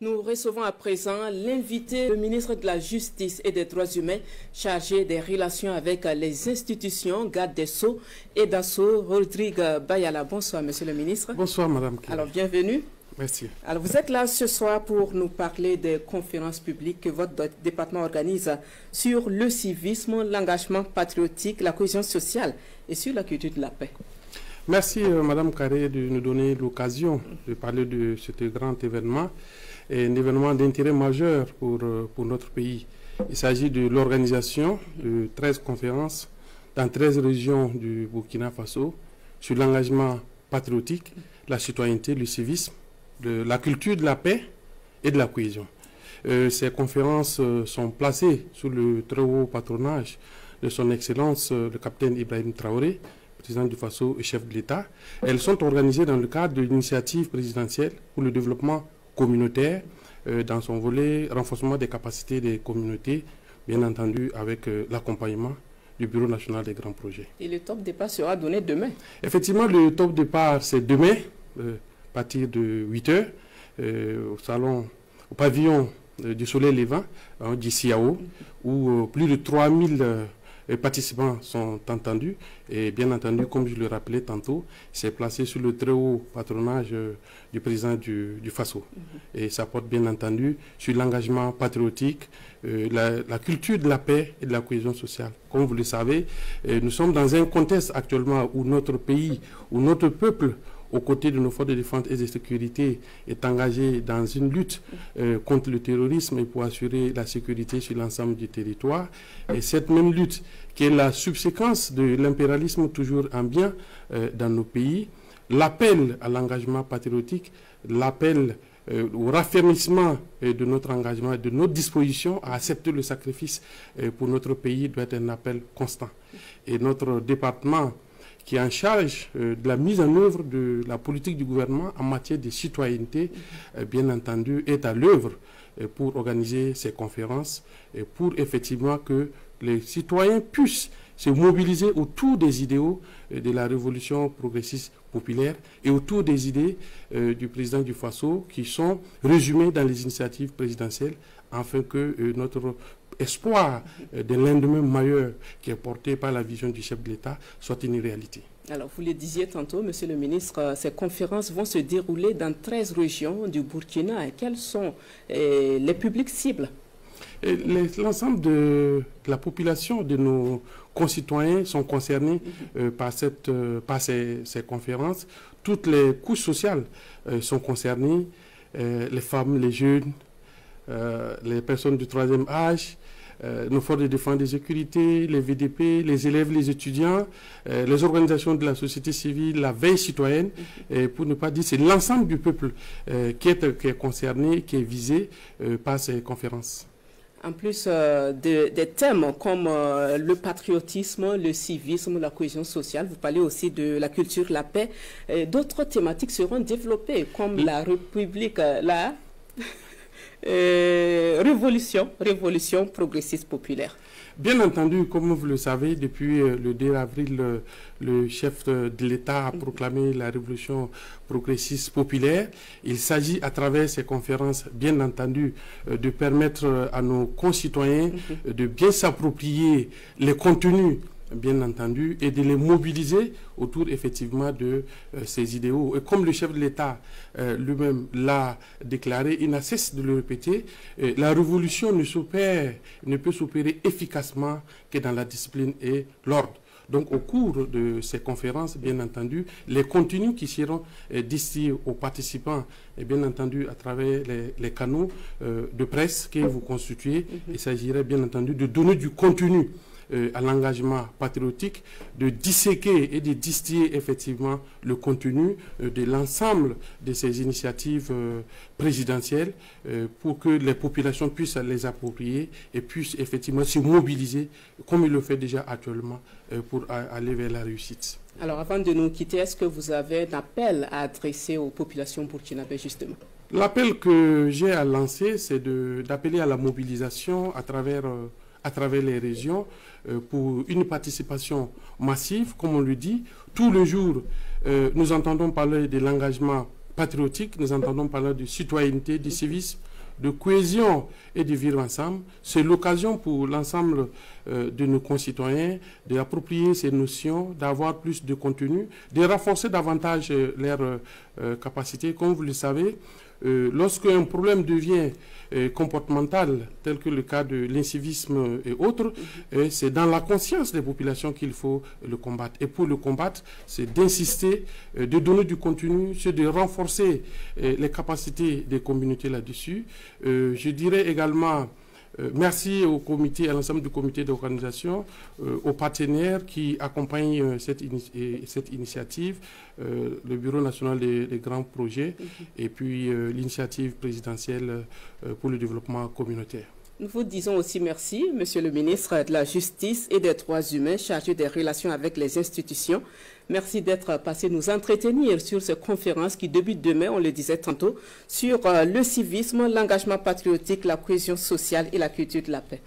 Nous recevons à présent l'invité, le ministre de la Justice et des Droits humains, chargé des relations avec les institutions, garde des Sceaux et d'Assaut, Rodrigue Bayala. Bonsoir, monsieur le ministre. Bonsoir, madame. Alors, bienvenue. Merci. Alors, vous êtes là ce soir pour nous parler des conférences publiques que votre département organise sur le civisme, l'engagement patriotique, la cohésion sociale et sur la culture de la paix. Merci, madame Carré, de nous donner l'occasion de parler de ce grand événement. Et un événement d'intérêt majeur pour notre pays. Il s'agit de l'organisation de 13 conférences dans 13 régions du Burkina Faso sur l'engagement patriotique, la citoyenneté, le civisme, la culture de la paix et de la cohésion. Ces conférences sont placées sous le très haut patronage de son Excellence, le capitaine Ibrahim Traoré, président du Faso et chef de l'État. Elles sont organisées dans le cadre de l'initiative présidentielle pour le développement communautaire dans son volet renforcement des capacités des communautés, bien entendu avec l'accompagnement du Bureau national des grands projets. Et le top départ sera donné demain? Effectivement, le top départ c'est demain, à partir de 8 h, au pavillon du Soleil Levant, du Siao, où plus de 3000 participants sont entendus et bien entendu, comme je le rappelais tantôt, c'est placé sous le très haut patronage du président du Faso. Et ça porte bien entendu sur l'engagement patriotique, la culture de la paix et de la cohésion sociale. Comme vous le savez, nous sommes dans un contexte actuellement où notre pays, où notre peuple, aux côtés de nos forces de défense et de sécurité, est engagé dans une lutte contre le terrorisme et pour assurer la sécurité sur l'ensemble du territoire. Et cette même lutte, qui est la subséquence de l'impérialisme toujours en bien dans nos pays, l'appel à l'engagement patriotique, l'appel au raffermissement de notre engagement, de notre disposition à accepter le sacrifice pour notre pays doit être un appel constant. Et notre département, qui est en charge de la mise en œuvre de la politique du gouvernement en matière de citoyenneté, bien entendu, est à l'œuvre pour organiser ces conférences et pour effectivement que les citoyens puissent se mobiliser autour des idéaux de la révolution progressiste populaire et autour des idées du président du Faso qui sont résumées dans les initiatives présidentielles afin que notre espoir d'un lendemain meilleur qui est porté par la vision du chef de l'État soit une réalité. Alors, vous le disiez tantôt, monsieur le ministre, ces conférences vont se dérouler dans 13 régions du Burkina. Et quels sont les publics cibles? L'ensemble de la population de nos concitoyens sont concernés par ces conférences. Toutes les couches sociales sont concernées, les femmes, les jeunes, les personnes du troisième âge, nos forces de défense et de sécurité, les VDP, les élèves, les étudiants, les organisations de la société civile, la veille citoyenne, pour ne pas dire c'est l'ensemble du peuple qui est concerné, qui est visé par ces conférences. En plus des thèmes comme le patriotisme, le civisme, la cohésion sociale, vous parlez aussi de la culture, la paix. D'autres thématiques seront développées comme la République, la révolution progressiste populaire. Bien entendu, comme vous le savez, depuis le 2 avril, le chef de l'État a proclamé la révolution progressiste populaire. Il s'agit, à travers ces conférences, bien entendu, de permettre à nos concitoyens de bien s'approprier les contenus, bien entendu, et de les mobiliser autour, effectivement, de ces idéaux. Et comme le chef de l'État lui-même l'a déclaré, il n'a cessé de le répéter, la révolution ne peut s'opérer efficacement que dans la discipline et l'ordre. Donc, au cours de ces conférences, bien entendu, les contenus qui seront distillés aux participants, et bien entendu, à travers les canaux de presse que vous constituez, il s'agirait, bien entendu, de donner du contenu à l'engagement patriotique, de disséquer et de distiller effectivement le contenu de l'ensemble de ces initiatives présidentielles pour que les populations puissent les approprier et puissent effectivement se mobiliser comme il le fait déjà actuellement pour aller vers la réussite. Alors avant de nous quitter, est-ce que vous avez un appel à adresser aux populations burkinabées justement? L'appel que j'ai à lancer, c'est d'appeler à la mobilisation à travers les régions pour une participation massive, comme on le dit. Tous les jours, nous entendons parler de l'engagement patriotique, nous entendons parler de citoyenneté, de civisme, de cohésion et de vivre ensemble. C'est l'occasion pour l'ensemble de nos concitoyens d'approprier ces notions, d'avoir plus de contenu, de renforcer davantage leurs capacités. Comme vous le savez, lorsqu'un problème devient comportemental, tel que le cas de l'incivisme et autres, c'est dans la conscience des populations qu'il faut le combattre. Et pour le combattre, c'est d'insister, de donner du contenu, c'est de renforcer les capacités des communautés là-dessus. Je dirais également merci au comité, à l'ensemble du comité d'organisation, aux partenaires qui accompagnent cette initiative, le Bureau national des grands projets et puis l'initiative présidentielle pour le développement communautaire. Nous vous disons aussi merci, Monsieur le ministre de la Justice et des Droits humains chargé des relations avec les institutions. Merci d'être passé nous entretenir sur cette conférence qui débute demain, on le disait tantôt, sur le civisme, l'engagement patriotique, la cohésion sociale et la culture de la paix.